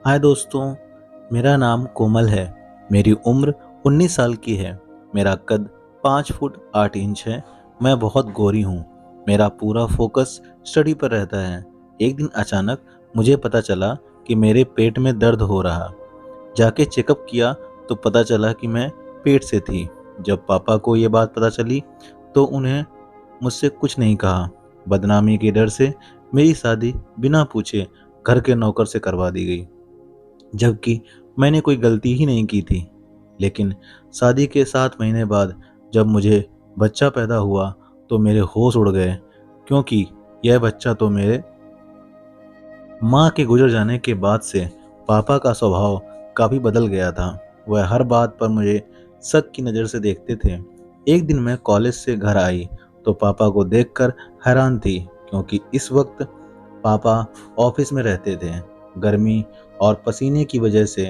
हाय दोस्तों, मेरा नाम कोमल है। मेरी उम्र 19 साल की है। मेरा कद 5 फुट 8 इंच है। मैं बहुत गोरी हूँ। मेरा पूरा फोकस स्टडी पर रहता है। एक दिन अचानक मुझे पता चला कि मेरे पेट में दर्द हो रहा। जाके चेकअप किया तो पता चला कि मैं पेट से थी। जब पापा को ये बात पता चली तो उन्हें मुझसे कुछ नहीं कहा। बदनामी के डर से मेरी शादी बिना पूछे घर के नौकर से करवा दी गई, जबकि मैंने कोई गलती ही नहीं की थी। लेकिन शादी के 7 महीने बाद जब मुझे बच्चा पैदा हुआ तो मेरे होश उड़ गए, क्योंकि यह बच्चा तो मेरे माँ के गुजर जाने के बाद से पापा का स्वभाव काफ़ी बदल गया था। वह हर बात पर मुझे शक की नज़र से देखते थे। एक दिन मैं कॉलेज से घर आई तो पापा को देखकर हैरान थी, क्योंकि इस वक्त पापा ऑफिस में रहते थे। गर्मी और पसीने की वजह से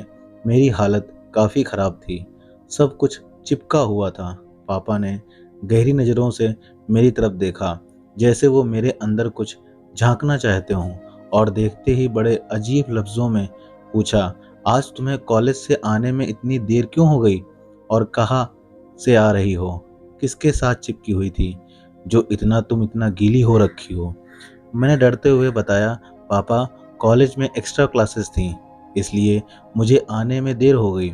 मेरी हालत काफ़ी ख़राब थी। सब कुछ चिपका हुआ था। पापा ने गहरी नज़रों से मेरी तरफ देखा, जैसे वो मेरे अंदर कुछ झांकना चाहते हों, और देखते ही बड़े अजीब लफ्ज़ों में पूछा, आज तुम्हें कॉलेज से आने में इतनी देर क्यों हो गई? और कहाँ से आ रही हो? किसके साथ चिपकी हुई थी जो तुम इतना गीली हो रखी हो? मैंने डरते हुए बताया, पापा, कॉलेज में एक्स्ट्रा क्लासेस थीं, इसलिए मुझे आने में देर हो गई।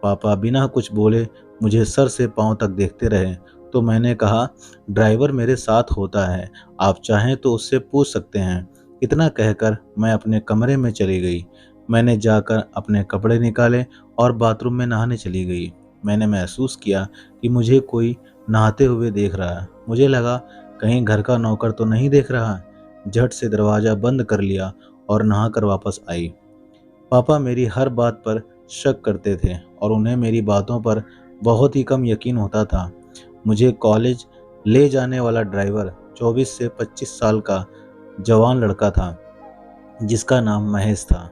पापा बिना कुछ बोले मुझे सर से पांव तक देखते रहे। तो मैंने कहा, ड्राइवर मेरे साथ होता है, आप चाहें तो उससे पूछ सकते हैं। इतना कहकर मैं अपने कमरे में चली गई। मैंने जाकर अपने कपड़े निकाले और बाथरूम में नहाने चली गई। मैंने महसूस किया कि मुझे कोई नहाते हुए देख रहा है। मुझे लगा कहीं घर का नौकर तो नहीं देख रहा। झट से दरवाज़ा बंद कर लिया और नहाकर वापस आई। पापा मेरी हर बात पर शक करते थे और उन्हें मेरी बातों पर बहुत ही कम यकीन होता था। मुझे कॉलेज ले जाने वाला ड्राइवर 24 से 25 साल का जवान लड़का था, जिसका नाम महेश था।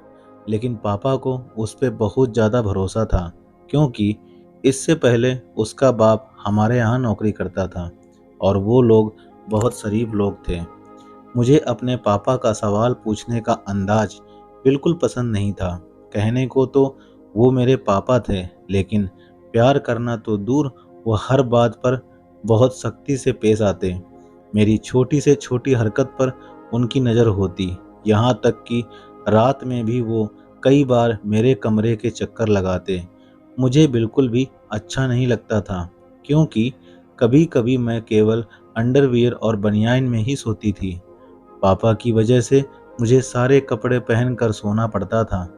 लेकिन पापा को उस पे बहुत ज़्यादा भरोसा था, क्योंकि इससे पहले उसका बाप हमारे यहाँ नौकरी करता था और वो लोग बहुत शरीफ लोग थे। मुझे अपने पापा का सवाल पूछने का अंदाज बिल्कुल पसंद नहीं था। कहने को तो वो मेरे पापा थे, लेकिन प्यार करना तो दूर, वो हर बात पर बहुत सख्ती से पेश आते। मेरी छोटी से छोटी हरकत पर उनकी नज़र होती। यहाँ तक कि रात में भी वो कई बार मेरे कमरे के चक्कर लगाते। मुझे बिल्कुल भी अच्छा नहीं लगता था, क्योंकि कभी कभी मैं केवल अंडरवियर और बनियान में ही सोती थी। पापा की वजह से मुझे सारे कपड़े पहनकर सोना पड़ता था।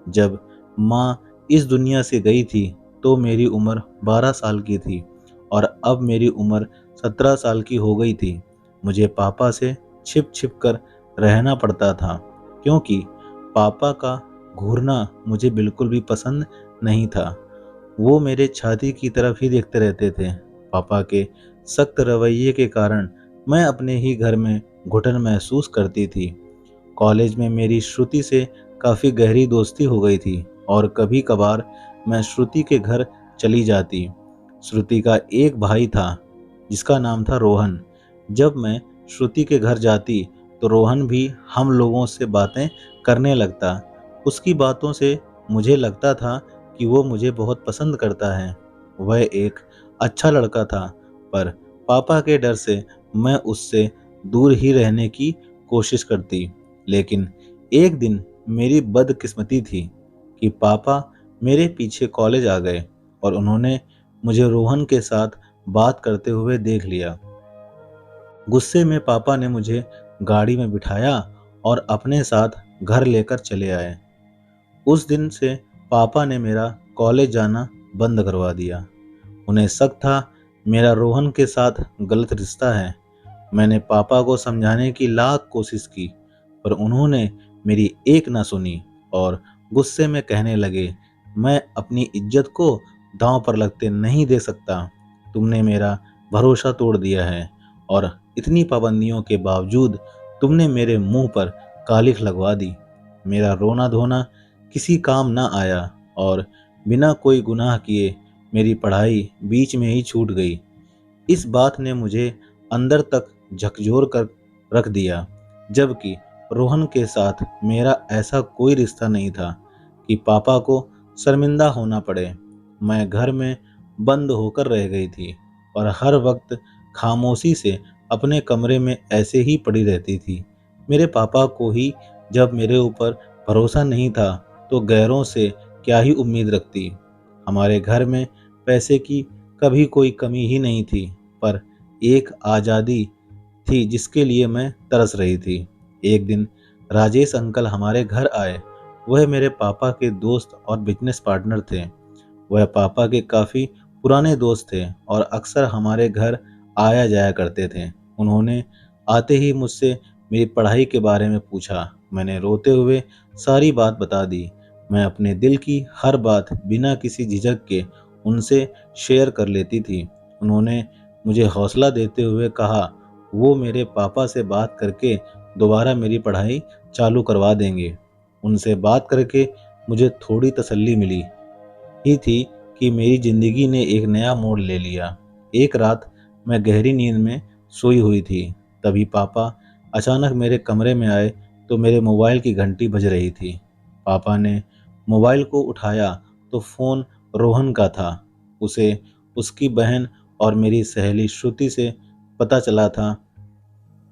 जब माँ इस दुनिया से गई थी तो मेरी उम्र 12 साल की थी और अब मेरी उम्र 17 साल की हो गई थी। मुझे पापा से छिप छिप कर रहना पड़ता था, क्योंकि पापा का घूरना मुझे बिल्कुल भी पसंद नहीं था। वो मेरे छाती की तरफ ही देखते रहते थे। पापा के सख्त रवैये के कारण मैं अपने ही घर में घुटन महसूस करती थी। कॉलेज में मेरी श्रुति से काफ़ी गहरी दोस्ती हो गई थी और कभी कभार मैं श्रुति के घर चली जाती। श्रुति का एक भाई था जिसका नाम था रोहन। जब मैं श्रुति के घर जाती तो रोहन भी हम लोगों से बातें करने लगता। उसकी बातों से मुझे लगता था कि वो मुझे बहुत पसंद करता है। वह एक अच्छा लड़का था, पर पापा के डर से मैं उससे दूर ही रहने की कोशिश करती। लेकिन एक दिन मेरी बदकिस्मती थी कि पापा मेरे पीछे कॉलेज आ गए और उन्होंने मुझे रोहन के साथ बात करते हुए देख लिया। गुस्से में पापा ने मुझे गाड़ी में बिठाया और अपने साथ घर लेकर चले आए। उस दिन से पापा ने मेरा कॉलेज जाना बंद करवा दिया। उन्हें शक था मेरा रोहन के साथ गलत रिश्ता है। मैंने पापा को समझाने की लाख कोशिश की, पर उन्होंने मेरी एक ना सुनी और गुस्से में कहने लगे, मैं अपनी इज्जत को दांव पर लगते नहीं दे सकता। तुमने मेरा भरोसा तोड़ दिया है और इतनी पाबंदियों के बावजूद तुमने मेरे मुंह पर कालिख लगवा दी। मेरा रोना धोना किसी काम ना आया और बिना कोई गुनाह किए मेरी पढ़ाई बीच में ही छूट गई। इस बात ने मुझे अंदर तक झकझोर कर रख दिया, जबकि रोहन के साथ मेरा ऐसा कोई रिश्ता नहीं था। कि पापा को शर्मिंदा होना पड़े। मैं घर में बंद होकर रह गई थी और हर वक्त खामोशी से अपने कमरे में ऐसे ही पड़ी रहती थी। मेरे पापा को ही जब मेरे ऊपर भरोसा नहीं था तो गैरों से क्या ही उम्मीद रखती। हमारे घर में पैसे की कभी कोई कमी ही नहीं थी, पर एक आज़ादी थी जिसके लिए मैं तरस रही थी। एक दिन राजेश अंकल हमारे घर आए। वह मेरे पापा के दोस्त और बिजनेस पार्टनर थे। वह पापा के काफ़ी पुराने दोस्त थे और अक्सर हमारे घर आया जाया करते थे। उन्होंने आते ही मुझसे मेरी पढ़ाई के बारे में पूछा। मैंने रोते हुए सारी बात बता दी। मैं अपने दिल की हर बात बिना किसी झिझक के उनसे शेयर कर लेती थी। उन्होंने मुझे हौसला देते हुए कहा वो मेरे पापा से बात करके दोबारा मेरी पढ़ाई चालू करवा देंगे। उनसे बात करके मुझे थोड़ी तसल्ली मिली ही थी कि मेरी जिंदगी ने एक नया मोड़ ले लिया। एक रात मैं गहरी नींद में सोई हुई थी। तभी पापा अचानक मेरे कमरे में आए तो मेरे मोबाइल की घंटी बज रही थी। पापा ने मोबाइल को उठाया तो फ़ोन रोहन का था। उसे उसकी बहन और मेरी सहेली श्रुति से पता चला था,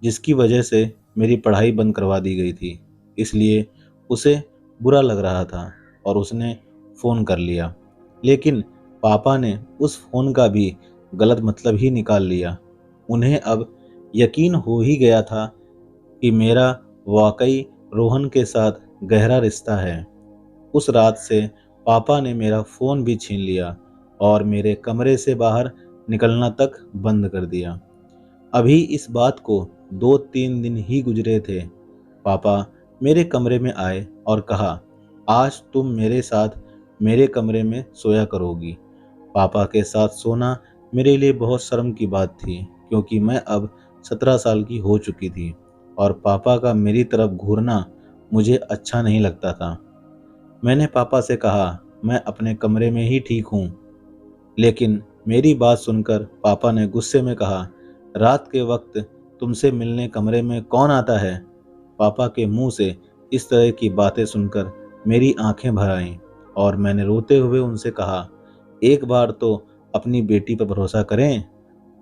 जिसकी वजह से मेरी पढ़ाई बंद करवा दी गई थी। इसलिए उसे बुरा लग रहा था और उसने फ़ोन कर लिया। लेकिन पापा ने उस फ़ोन का भी गलत मतलब ही निकाल लिया। उन्हें अब यकीन हो ही गया था कि मेरा वाकई रोहन के साथ गहरा रिश्ता है। उस रात से पापा ने मेरा फ़ोन भी छीन लिया और मेरे कमरे से बाहर निकलना तक बंद कर दिया। अभी इस बात को 2-3 दिन ही गुजरे थे। पापा मेरे कमरे में आए और कहा, आज तुम मेरे साथ मेरे कमरे में सोया करोगी। पापा के साथ सोना मेरे लिए बहुत शर्म की बात थी, क्योंकि मैं अब 17 साल की हो चुकी थी और पापा का मेरी तरफ घूरना मुझे अच्छा नहीं लगता था। मैंने पापा से कहा, मैं अपने कमरे में ही ठीक हूँ। लेकिन मेरी बात सुनकर पापा ने गुस्से में कहा, रात के वक्त तुमसे मिलने कमरे में कौन आता है? पापा के मुंह से इस तरह की बातें सुनकर मेरी आंखें भर आईं और मैंने रोते हुए उनसे कहा, एक बार तो अपनी बेटी पर भरोसा करें।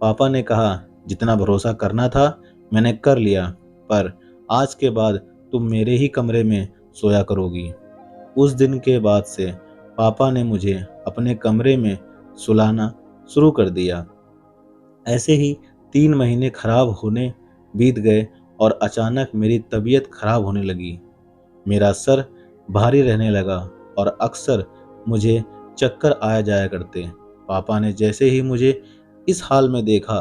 पापा ने कहा, जितना भरोसा करना था मैंने कर लिया, पर आज के बाद तुम मेरे ही कमरे में सोया करोगी। उस दिन के बाद से पापा ने मुझे अपने कमरे में सुलाना शुरू कर दिया। ऐसे ही 3 महीने खराब होने बीत गए और अचानक मेरी तबीयत खराब होने लगी। मेरा सर भारी रहने लगा और अक्सर मुझे चक्कर आया जाया करते। पापा ने जैसे ही मुझे इस हाल में देखा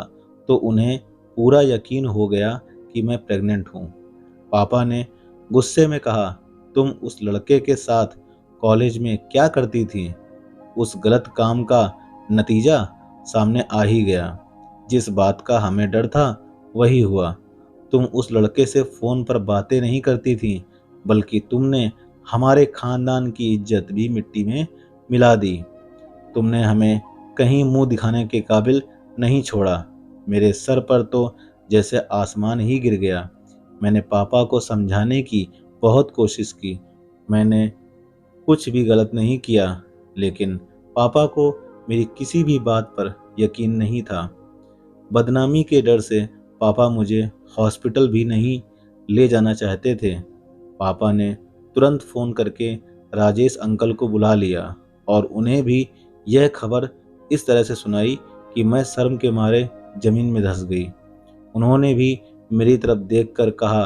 तो उन्हें पूरा यकीन हो गया कि मैं प्रेग्नेंट हूँ। पापा ने गुस्से में कहा, तुम उस लड़के के साथ कॉलेज में क्या करती थी? उस गलत काम का नतीजा सामने आ ही गया। जिस बात का हमें डर था वही हुआ। तुम उस लड़के से फ़ोन पर बातें नहीं करती थी, बल्कि तुमने हमारे खानदान की इज्जत भी मिट्टी में मिला दी। तुमने हमें कहीं मुंह दिखाने के काबिल नहीं छोड़ा। मेरे सर पर तो जैसे आसमान ही गिर गया। मैंने पापा को समझाने की बहुत कोशिश की। मैंने कुछ भी गलत नहीं किया, लेकिन पापा को मेरी किसी भी बात पर यकीन नहीं था। बदनामी के डर से पापा मुझे हॉस्पिटल भी नहीं ले जाना चाहते थे। पापा ने तुरंत फ़ोन करके राजेश अंकल को बुला लिया और उन्हें भी यह खबर इस तरह से सुनाई कि मैं शर्म के मारे ज़मीन में धंस गई। उन्होंने भी मेरी तरफ देखकर कहा,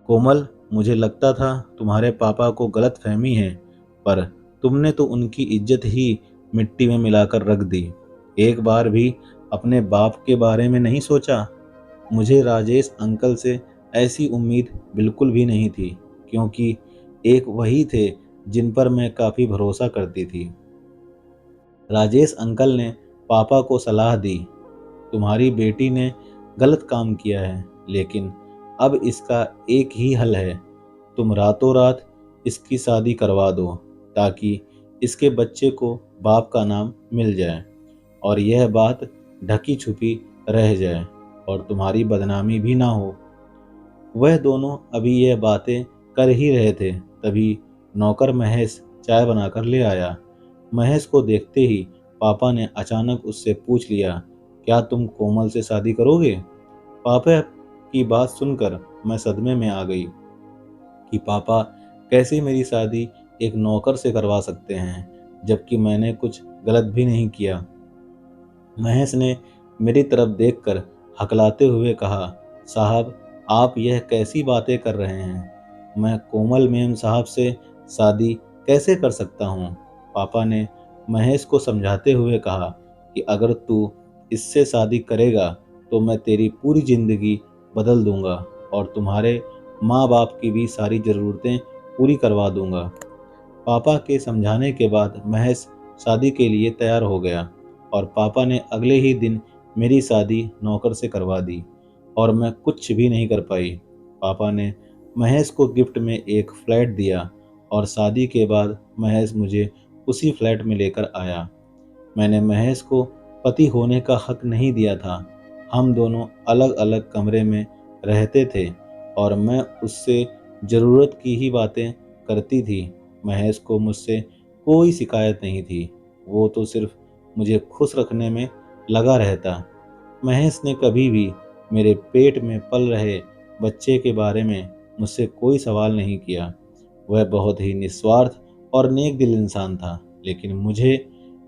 कोमल, मुझे लगता था तुम्हारे पापा को गलतफहमी है, पर तुमने तो उनकी इज्जत ही मिट्टी में मिलाकर रख दी। एक बार भी अपने बाप के बारे में नहीं सोचा। मुझे राजेश अंकल से ऐसी उम्मीद बिल्कुल भी नहीं थी, क्योंकि एक वही थे जिन पर मैं काफ़ी भरोसा करती थी। राजेश अंकल ने पापा को सलाह दी, तुम्हारी बेटी ने गलत काम किया है, लेकिन अब इसका एक ही हल है। तुम रातों रात इसकी शादी करवा दो, ताकि इसके बच्चे को बाप का नाम मिल जाए और यह बात ढकी छुपी रह जाए और तुम्हारी बदनामी भी ना हो। वह दोनों अभी यह बातें कर ही रहे थे, तभी नौकर महेश चाय बनाकर ले आया। महेश को देखते ही पापा ने अचानक उससे पूछ लिया, क्या तुम कोमल से शादी करोगे? पापा की बात सुनकर मैं सदमे में आ गई कि पापा कैसे मेरी शादी एक नौकर से करवा सकते हैं, जबकि मैंने कुछ गलत भी नहीं किया। महेश ने मेरी तरफ देखकर हकलाते हुए कहा, साहब आप यह कैसी बातें कर रहे हैं? मैं कोमल मेम साहब से शादी कैसे कर सकता हूँ? पापा ने महेश को समझाते हुए कहा कि अगर तू इससे शादी करेगा तो मैं तेरी पूरी जिंदगी बदल दूंगा और तुम्हारे माँ बाप की भी सारी ज़रूरतें पूरी करवा दूंगा। पापा के समझाने के बाद महेश शादी के लिए तैयार हो गया और पापा ने अगले ही दिन मेरी शादी नौकर से करवा दी और मैं कुछ भी नहीं कर पाई। पापा ने महेश को गिफ्ट में एक फ्लैट दिया और शादी के बाद महेश मुझे उसी फ्लैट में लेकर आया। मैंने महेश को पति होने का हक नहीं दिया था। हम दोनों अलग अलग कमरे में रहते थे और मैं उससे ज़रूरत की ही बातें करती थी। महेश को मुझसे कोई शिकायत नहीं थी। वो तो सिर्फ मुझे खुश रखने में लगा रहता। महेश ने कभी भी मेरे पेट में पल रहे बच्चे के बारे में मुझसे कोई सवाल नहीं किया। वह बहुत ही निस्वार्थ और नेक दिल इंसान था, लेकिन मुझे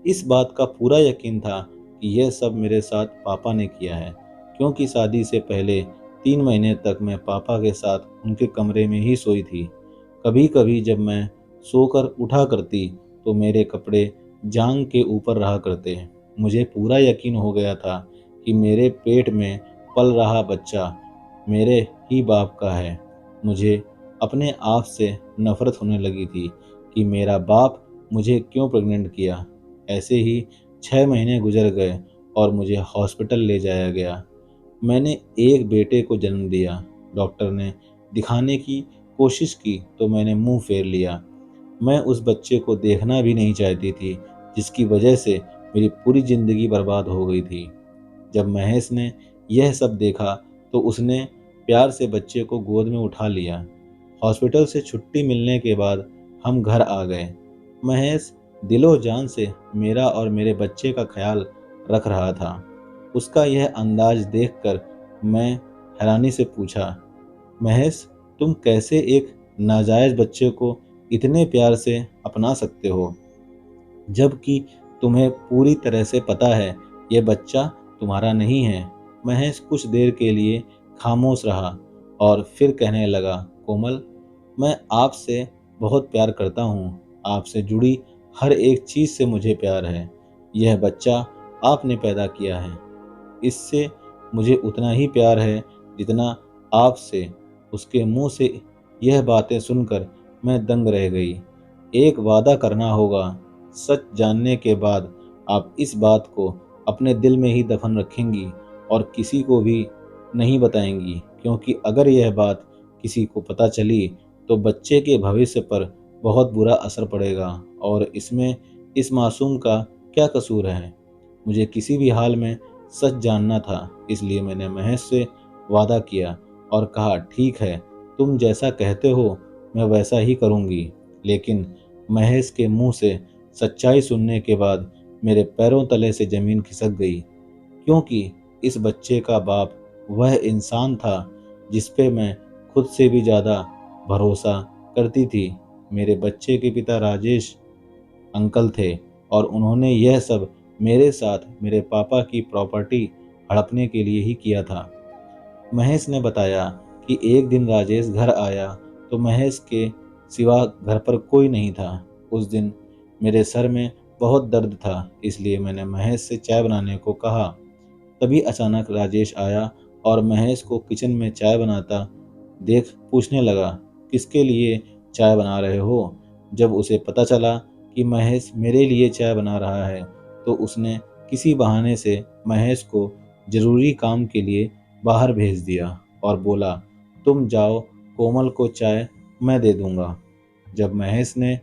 इस बात का पूरा यकीन था कि यह सब मेरे साथ पापा ने किया है, क्योंकि शादी से पहले 3 महीने तक मैं पापा के साथ उनके कमरे में ही सोई थी। कभी कभी जब मैं सोकर उठा करती तो मेरे कपड़े जांग के ऊपर रहा करते। मुझे पूरा यकीन हो गया था कि मेरे पेट में पल रहा बच्चा मेरे ही बाप का है। मुझे अपने आप से नफरत होने लगी थी कि मेरा बाप मुझे क्यों प्रेग्नेंट किया। ऐसे ही 6 महीने गुजर गए और मुझे हॉस्पिटल ले जाया गया। मैंने एक बेटे को जन्म दिया। डॉक्टर ने दिखाने की कोशिश की तो मैंने मुंह फेर लिया। मैं उस बच्चे को देखना भी नहीं चाहती थी, जिसकी वजह से मेरी पूरी ज़िंदगी बर्बाद हो गई थी। जब महेश ने यह सब देखा तो उसने प्यार से बच्चे को गोद में उठा लिया। हॉस्पिटल से छुट्टी मिलने के बाद हम घर आ गए। महेश दिलो जान से मेरा और मेरे बच्चे का ख्याल रख रहा था। उसका यह अंदाज देखकर मैं हैरानी से पूछा, महेश तुम कैसे एक नाजायज़ बच्चे को इतने प्यार से अपना सकते हो, जबकि तुम्हें पूरी तरह से पता है यह बच्चा तुम्हारा नहीं है। महेश कुछ देर के लिए खामोश रहा और फिर कहने लगा, कोमल मैं आपसे बहुत प्यार करता हूँ। आपसे जुड़ी हर एक चीज़ से मुझे प्यार है। यह बच्चा आपने पैदा किया है, इससे मुझे उतना ही प्यार है जितना आपसे। उसके मुंह से यह बातें सुनकर मैं दंग रह गई। एक वादा करना होगा, सच जानने के बाद आप इस बात को अपने दिल में ही दफन रखेंगी और किसी को भी नहीं बताएंगी, क्योंकि अगर यह बात किसी को पता चली तो बच्चे के भविष्य पर बहुत बुरा असर पड़ेगा और इसमें इस मासूम का क्या कसूर है। मुझे किसी भी हाल में सच जानना था, इसलिए मैंने महेश से वादा किया और कहा, ठीक है तुम जैसा कहते हो मैं वैसा ही करूँगी। लेकिन महेश के मुंह से सच्चाई सुनने के बाद मेरे पैरों तले से ज़मीन खिसक गई, क्योंकि इस बच्चे का बाप वह इंसान था जिस पे मैं खुद से भी ज़्यादा भरोसा करती थी। मेरे बच्चे के पिता राजेश अंकल थे और उन्होंने यह सब मेरे साथ मेरे पापा की प्रॉपर्टी हड़पने के लिए ही किया था। महेश ने बताया कि एक दिन राजेश घर आया तो महेश के सिवा घर पर कोई नहीं था। उस दिन मेरे सर में बहुत दर्द था, इसलिए मैंने महेश से चाय बनाने को कहा। तभी अचानक राजेश आया और महेश को किचन में चाय बनाता देख पूछने लगा, किसके लिए चाय बना रहे हो? जब उसे पता चला कि महेश मेरे लिए चाय बना रहा है तो उसने किसी बहाने से महेश को ज़रूरी काम के लिए बाहर भेज दिया और बोला, तुम जाओ, कोमल को चाय मैं दे दूंगा। जब महेश ने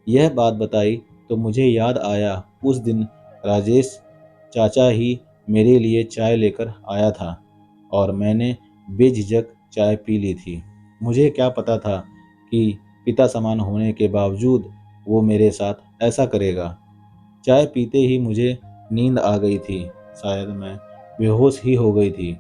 यह बात बताई तो मुझे याद आया उस दिन राजेश चाचा ही मेरे लिए चाय लेकर आया था और मैंने बेझिझक चाय पी ली थी। मुझे क्या पता था कि पिता समान होने के बावजूद वो मेरे साथ ऐसा करेगा। चाय पीते ही मुझे नींद आ गई थी, शायद मैं बेहोश ही हो गई थी।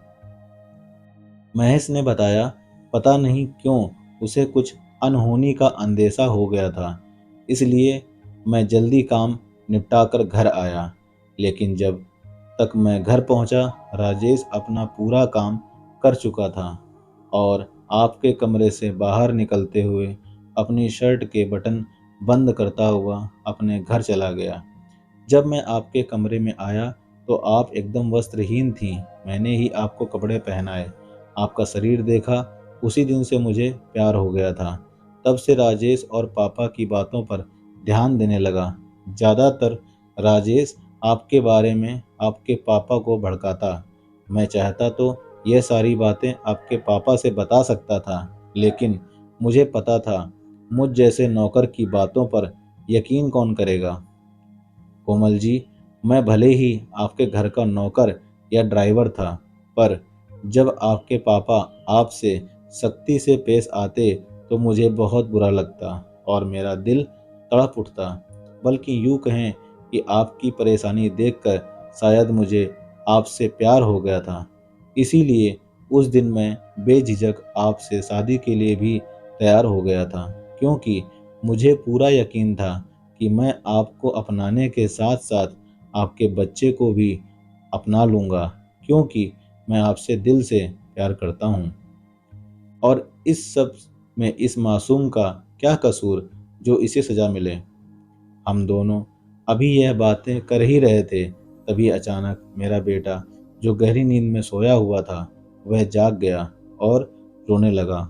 महेश ने बताया, पता नहीं क्यों उसे कुछ अनहोनी का अंदेशा हो गया था, इसलिए मैं जल्दी काम निपटाकर घर आया। लेकिन जब तक मैं घर पहुंचा, राजेश अपना पूरा काम कर चुका था और आपके कमरे से बाहर निकलते हुए अपनी शर्ट के बटन बंद करता हुआ अपने घर चला गया। जब मैं आपके कमरे में आया तो आप एकदम वस्त्रहीन थीं। मैंने ही आपको कपड़े पहनाए, आपका शरीर देखा, उसी दिन से मुझे प्यार हो गया था। तब से राजेश और पापा की बातों पर ध्यान देने लगा। ज़्यादातर राजेश आपके बारे में आपके पापा को भड़काता। मैं चाहता तो यह सारी बातें आपके पापा से बता सकता था, लेकिन मुझे पता था मुझ जैसे नौकर की बातों पर यकीन कौन करेगा। कोमल जी, मैं भले ही आपके घर का नौकर या ड्राइवर था, पर जब आपके पापा आपसे सख्ती से पेश आते तो मुझे बहुत बुरा लगता और मेरा दिल तड़प उठता। बल्कि यूँ कहें कि आपकी परेशानी देखकर शायद मुझे आपसे प्यार हो गया था। इसीलिए उस दिन मैं बेझिझक आपसे शादी के लिए भी तैयार हो गया था, क्योंकि मुझे पूरा यकीन था कि मैं आपको अपनाने के साथ साथ आपके बच्चे को भी अपना लूँगा, क्योंकि मैं आपसे दिल से प्यार करता हूँ। और इस सब में इस मासूम का क्या कसूर जो इसे सज़ा मिले। हम दोनों अभी यह बातें कर ही रहे थे, तभी अचानक मेरा बेटा जो गहरी नींद में सोया हुआ था वह जाग गया और रोने लगा।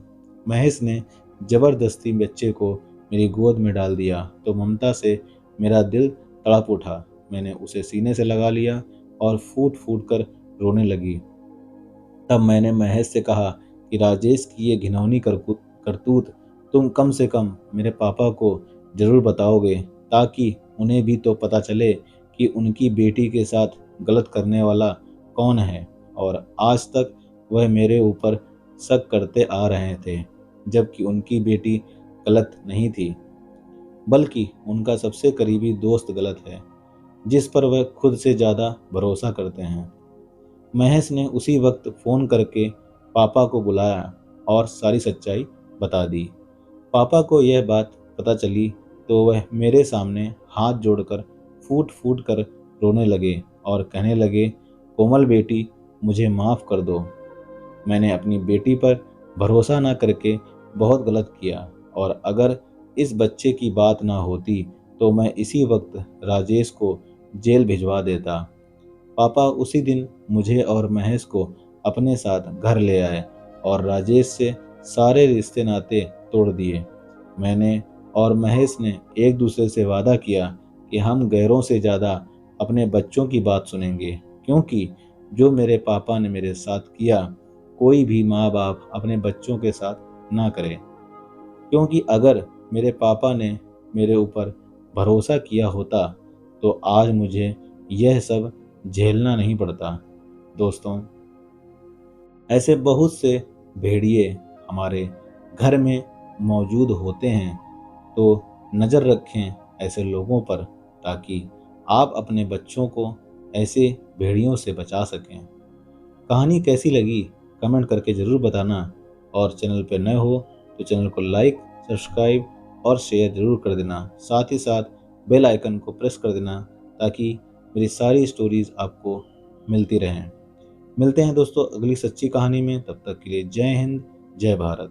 महेश ने जबरदस्ती बच्चे को मेरी गोद में डाल दिया तो ममता से मेरा दिल तड़प उठा। मैंने उसे सीने से लगा लिया और फूट फूट कर रोने लगी। तब मैंने महेश से कहा कि राजेश की ये घिनौनी करतूत तुम कम से कम मेरे पापा को जरूर बताओगे, ताकि उन्हें भी तो पता चले कि उनकी बेटी के साथ गलत करने वाला कौन है। और आज तक वह मेरे ऊपर शक करते आ रहे थे, जबकि उनकी बेटी गलत नहीं थी, बल्कि उनका सबसे करीबी दोस्त गलत है, जिस पर वह खुद से ज़्यादा भरोसा करते हैं। महेश ने उसी वक्त फ़ोन करके पापा को बुलाया और सारी सच्चाई बता दी। पापा को यह बात पता चली तो वह मेरे सामने हाथ जोड़कर फूट फूट कर रोने लगे और कहने लगे, कोमल बेटी, मुझे माफ़ कर दो। मैंने अपनी बेटी पर भरोसा न करके बहुत गलत किया, और अगर इस बच्चे की बात ना होती तो मैं इसी वक्त राजेश को जेल भिजवा देता। पापा उसी दिन मुझे और महेश को अपने साथ घर ले आए और राजेश से सारे रिश्ते नाते तोड़ दिए। मैंने और महेश ने एक दूसरे से वादा किया कि हम गैरों से ज़्यादा अपने बच्चों की बात सुनेंगे, क्योंकि जो मेरे पापा ने मेरे साथ किया कोई भी माँ बाप अपने बच्चों के साथ ना करे। क्योंकि अगर मेरे पापा ने मेरे ऊपर भरोसा किया होता तो आज मुझे यह सब झेलना नहीं पड़ता। दोस्तों, ऐसे बहुत से भेड़िए हमारे घर में मौजूद होते हैं, तो नज़र रखें ऐसे लोगों पर, ताकि आप अपने बच्चों को ऐसे भेड़ियों से बचा सकें। कहानी कैसी लगी कमेंट करके ज़रूर बताना, और चैनल पर नए हो तो चैनल को लाइक, सब्सक्राइब और शेयर ज़रूर कर देना। साथ ही साथ बेल आइकन को प्रेस कर देना, ताकि मेरी सारी स्टोरीज़ आपको मिलती रहें। मिलते हैं दोस्तों अगली सच्ची कहानी में, तब तक के लिए जय हिंद, जय भारत।